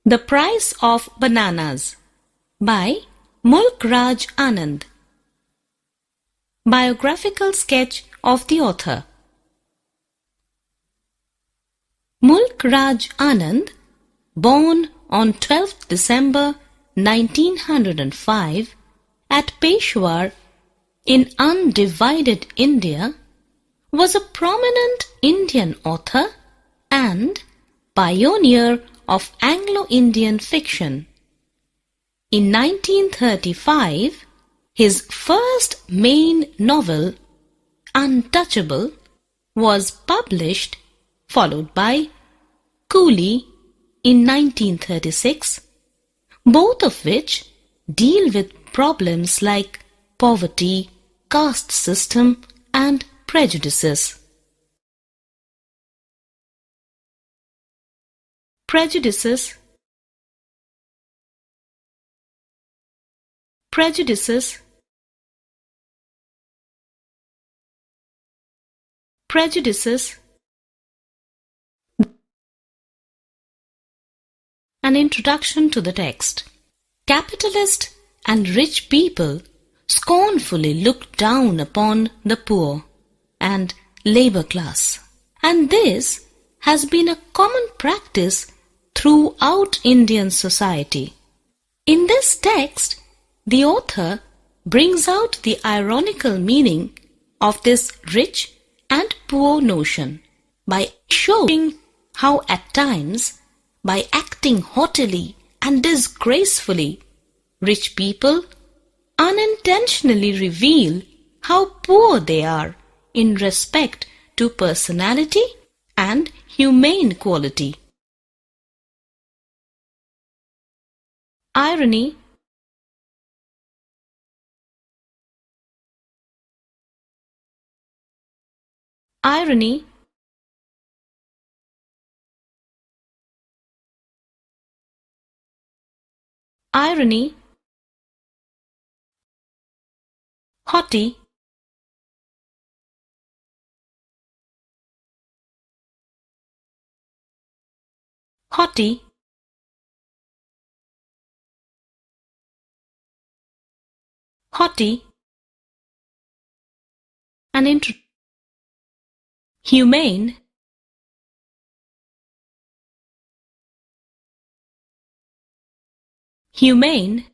The Price of Bananas by Mulk Raj Anand. Biographical sketch of the author. Mulk Raj Anand, born on 12th December 1905 at Peshawar in undivided India, was a prominent Indian author and pioneer of Anglo-Indian fiction. In 1935, his first main novel, Untouchable, was published, followed by Coolie in 1936, both of which deal with problems like poverty, caste system, and prejudices. Prejudices. Prejudices. Prejudices. An introduction to the text. Capitalist and rich people scornfully look down upon the poor and labor class, and this has been a common practice throughout Indian society. In this text, the author brings out the ironical meaning of this rich and poor notion by showing how at times, by acting haughtily and disgracefully, rich people unintentionally reveal how poor they are in respect to personality and humane quality. Irony. Irony. Irony. Haughty. Haughty. Haughty. An intro. Humane. Humane.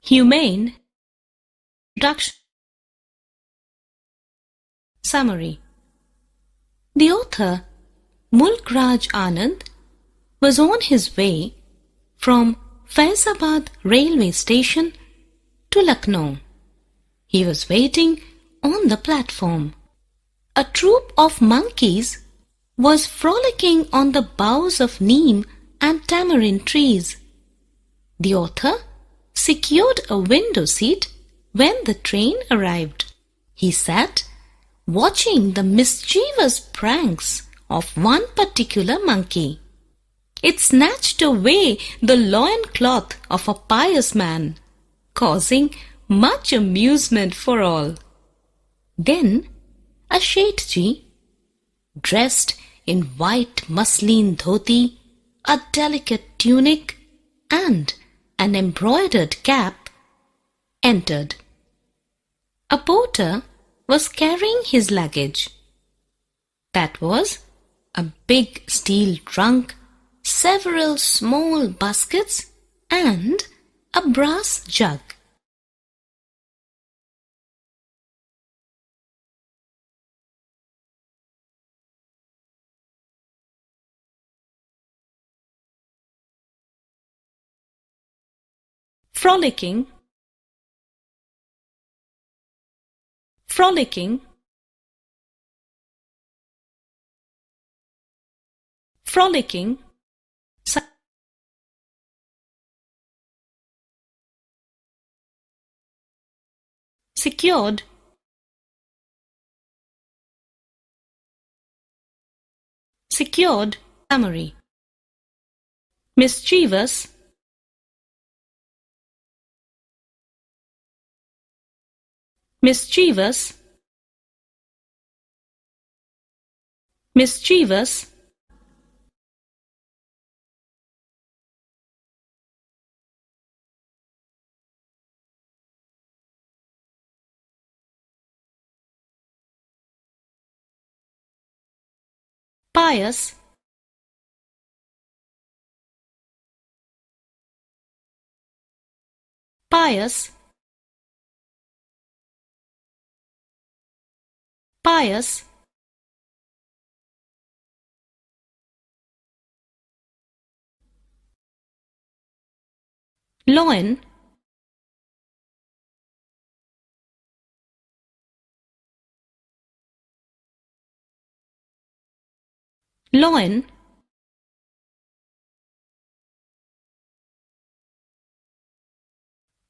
Humane. Introduction. Summary. The author, Mulk Raj Anand, was on his way from Faizabad railway station to Lucknow. He was waiting on the platform. A troop of monkeys was frolicking on the boughs of neem and tamarind trees. The author secured a window seat when the train arrived. He sat watching the mischievous pranks of one particular monkey. It snatched away the loincloth of a pious man, causing much amusement for all. Then a Shethji, dressed in white muslin dhoti, a delicate tunic, and an embroidered cap, entered. A porter was carrying his luggage. That was a big steel trunk, several small baskets, and a brass jug. Frolicking. Frolicking. Frolicking. Secured. Secured. Summary. Mischievous. Mischievous. mischievous, pious, pious, pious, loin, loin,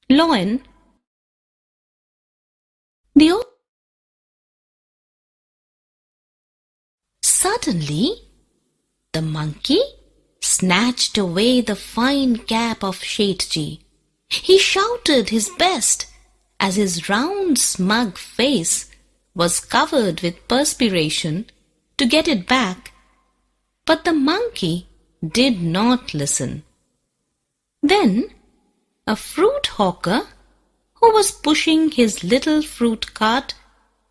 loin. The old Suddenly, the monkey snatched away the fine cap of Shetji. He shouted his best as his round, smug face was covered with perspiration to get it back, but the monkey did not listen. Then a fruit hawker who was pushing his little fruit cart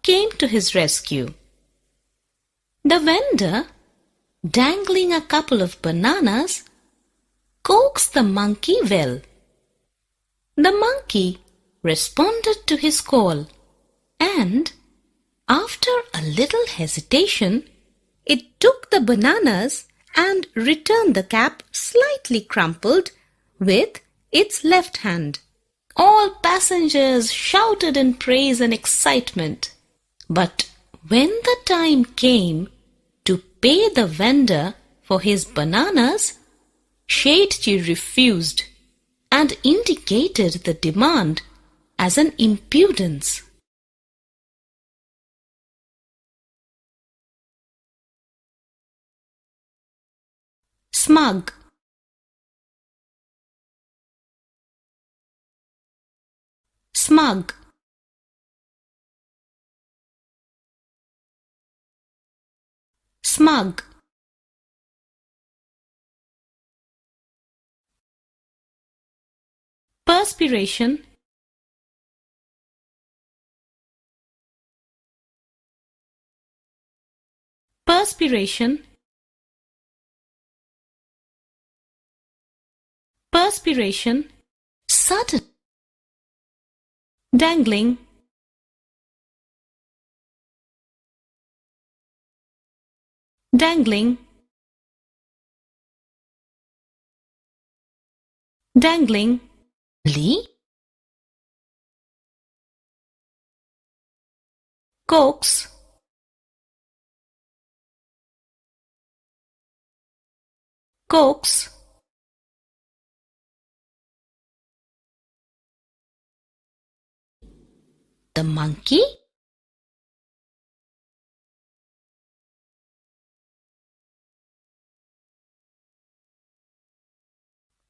came to his rescue. The vendor, dangling a couple of bananas, coaxed the monkey well. The monkey responded to his call, and after a little hesitation, it took the bananas and returned the cap slightly crumpled with its left hand. All passengers shouted in praise and excitement. But when the time came to pay the vendor for his bananas, Shetji refused and indicated the demand as an impudence. Smug, smug, smug, perspiration, perspiration, perspiration, sudden, dangling, dangling, dangling, coax, coax, the monkey,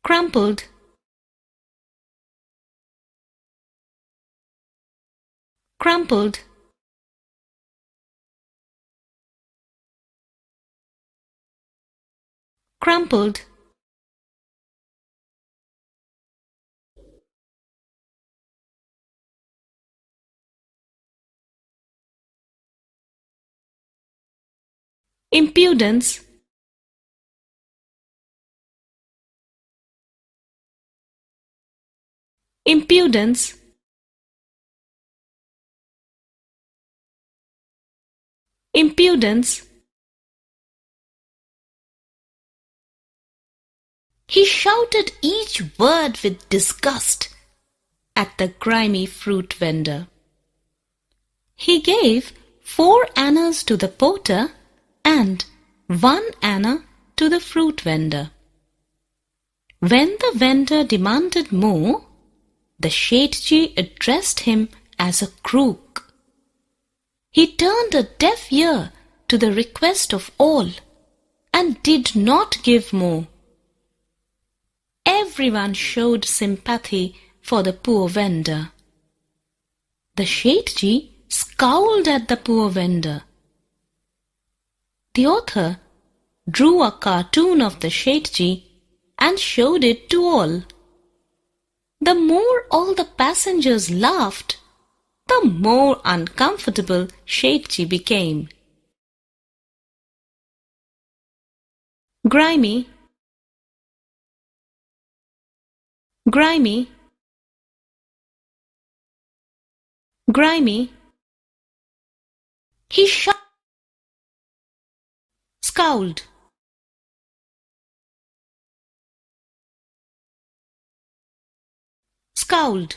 crumpled, crumpled, crumpled, impudence, impudence, impudence. He shouted each word with disgust at the grimy fruit vendor. He gave 4 annas to the porter and 1 anna to the fruit vendor. When the vendor demanded more, the Shetji addressed him as a crook. He turned a deaf ear to the request of all and did not give more. Everyone showed sympathy for the poor vendor. The Shetji scowled at the poor vendor. the author drew a cartoon of the Shetji and showed it to all. The more all the passengers laughed, the more uncomfortable Shetji became. Grimy, grimy, grimy. He scowled, scowled,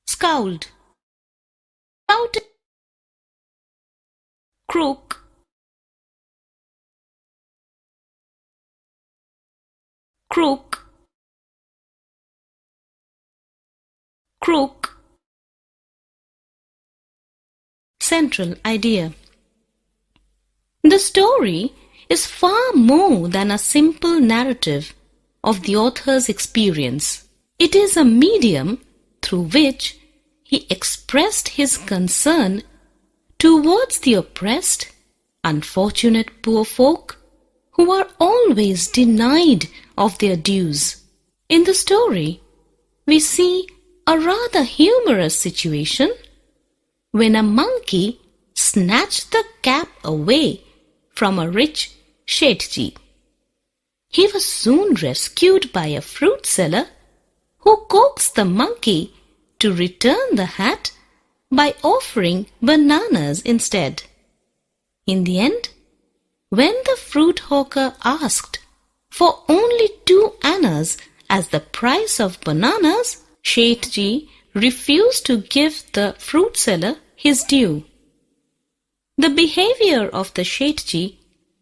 scowled, shouted, crook, crook, crook. Central idea. The story is far more than a simple narrative of the author's experience. It is a medium through which he expressed his concern towards the oppressed, unfortunate poor folk who are always denied of their dues. In the story, we see a rather humorous situation when a monkey snatched the cap away from a rich Shetji. He was soon rescued by a fruit seller who coaxed the monkey to return the hat by offering bananas instead. In the end, when the fruit hawker asked for only 2 annas as the price of bananas, Shetji refused to give the fruit seller his due. The behavior of the Shetji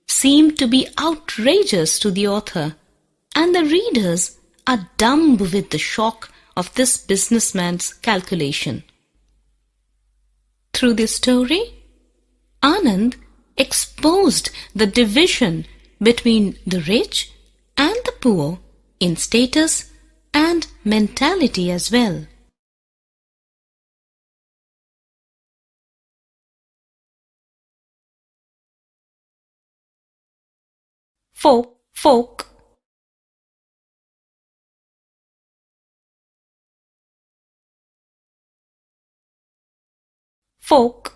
seemed to be outrageous to the author, and the readers are dumb with the shock of this businessman's calculation. Through this story, Anand exposed the division between the rich and the poor in status and mentality as well. Folk, folk. Folk,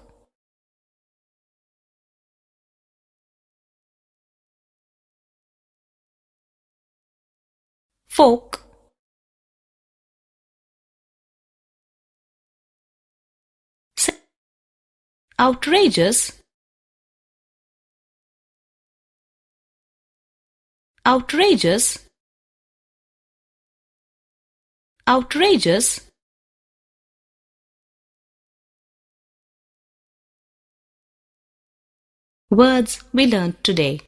folk. Outrageous, outrageous, outrageous. Words we learned today.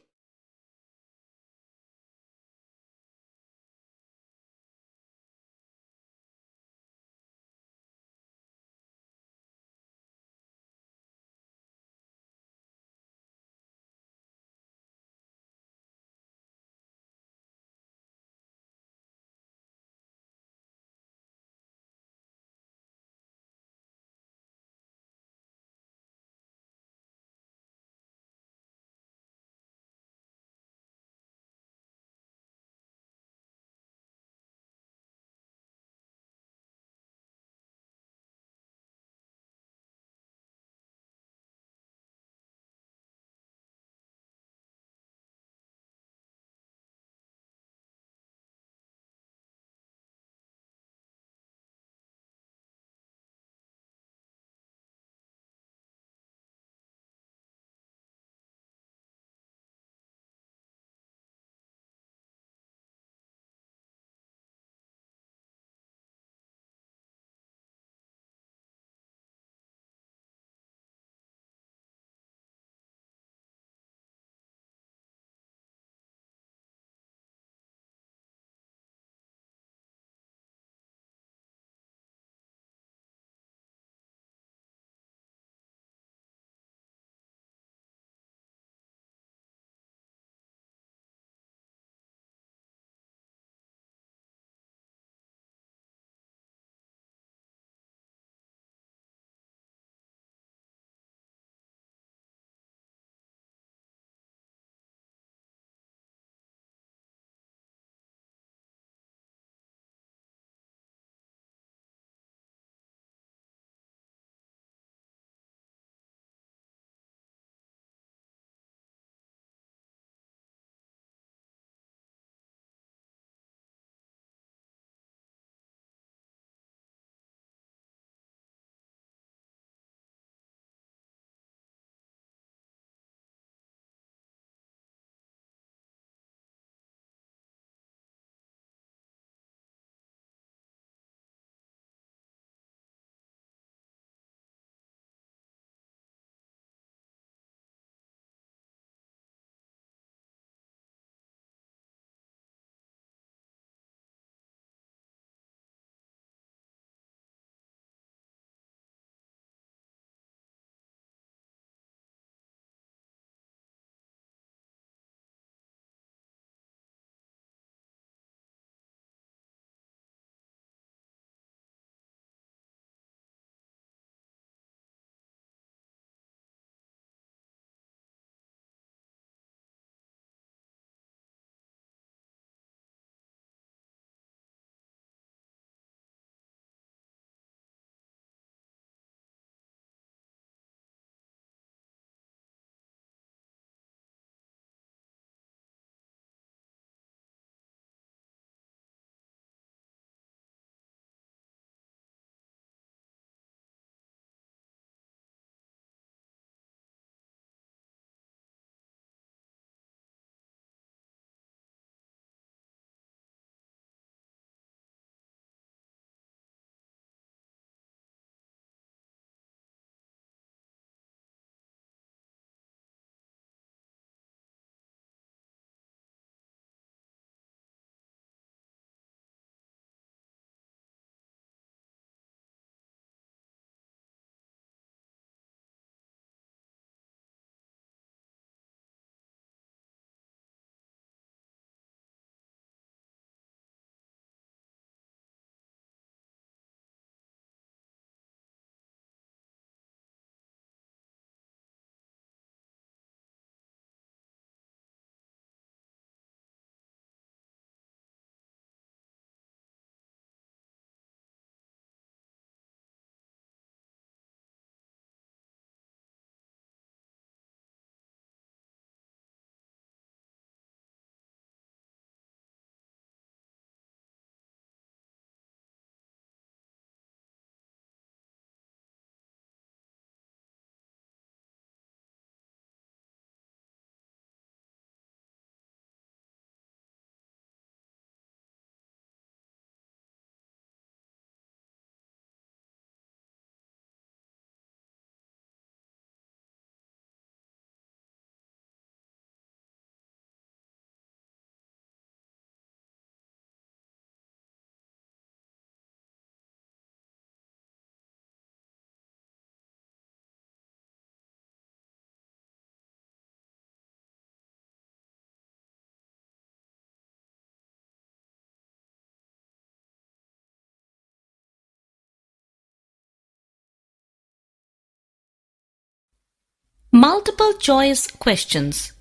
Multiple choice questions.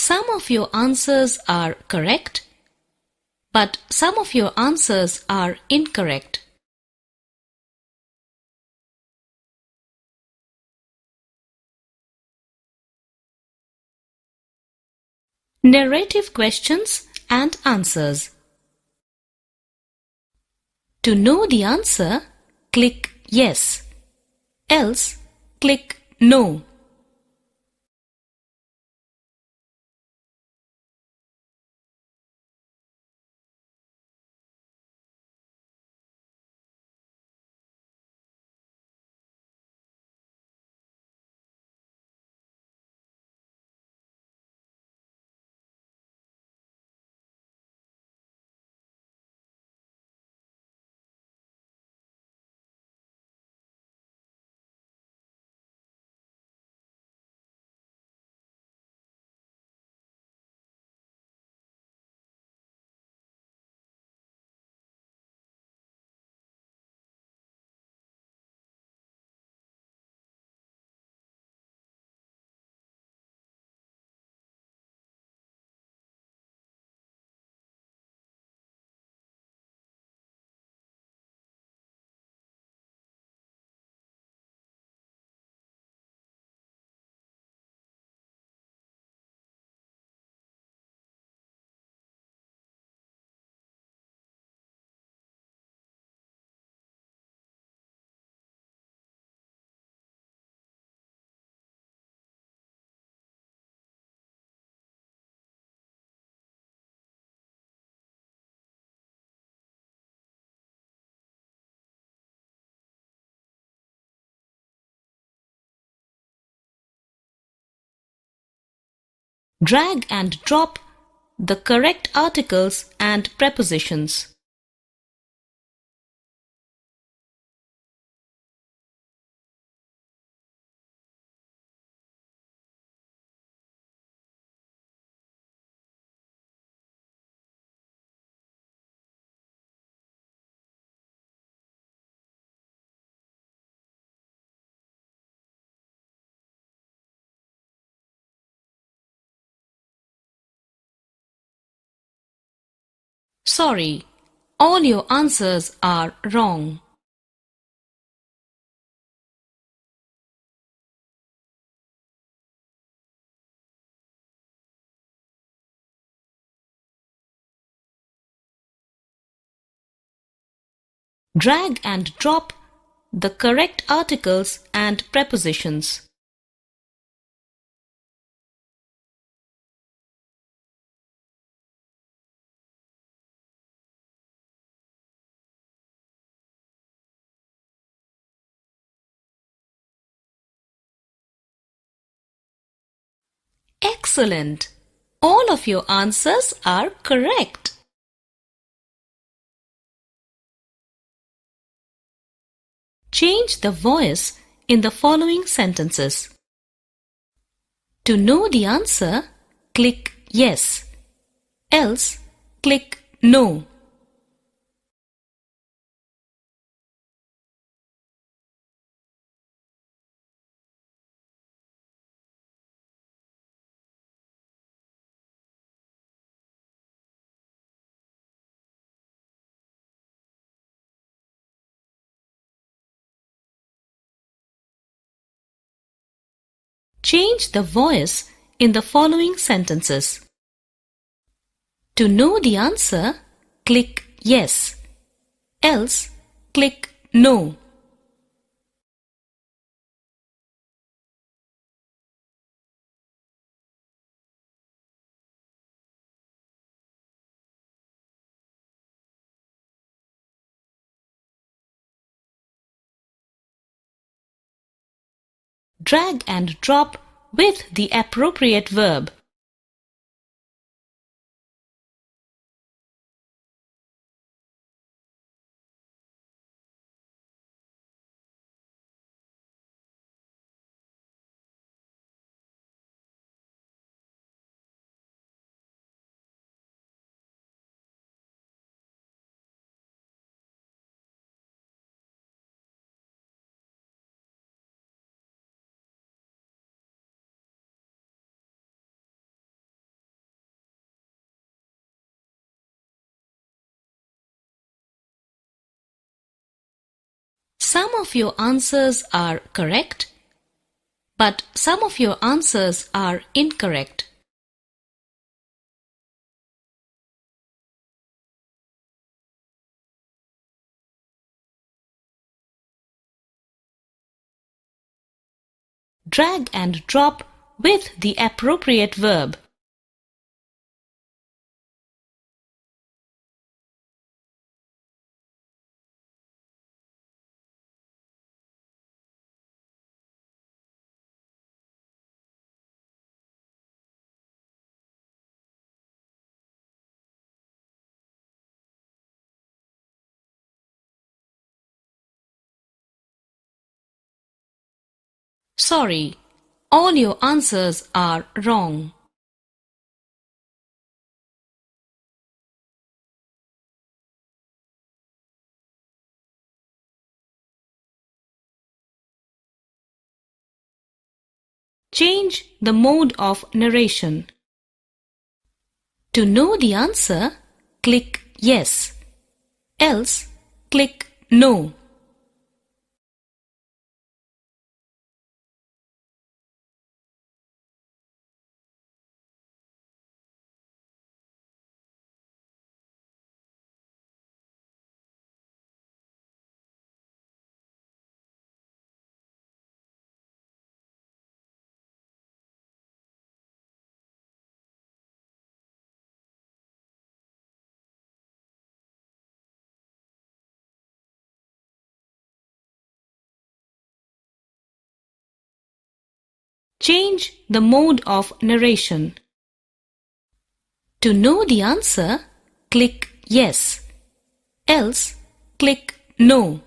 Some of your answers are correct, but some of your answers are incorrect. Narrative questions and answers. To know the answer, click Yes. Else, click No. Drag and drop the correct articles and prepositions. Sorry, all your answers are wrong. Drag and drop the correct articles and prepositions. Excellent! All of your answers are correct. Change the voice in the following sentences. To know the answer, click Yes. Else, click No. Change the voice in the following sentences. To know the answer, click Yes. Else, click No. Drag and drop with the appropriate verb. Some of your answers are correct, but some of your answers are incorrect. Drag and drop with the appropriate verb. Sorry, all your answers are wrong. Change the mode of narration. To know the answer, click Yes. Else, click No. Change the mode of narration. To know the answer, click Yes. Else, click No.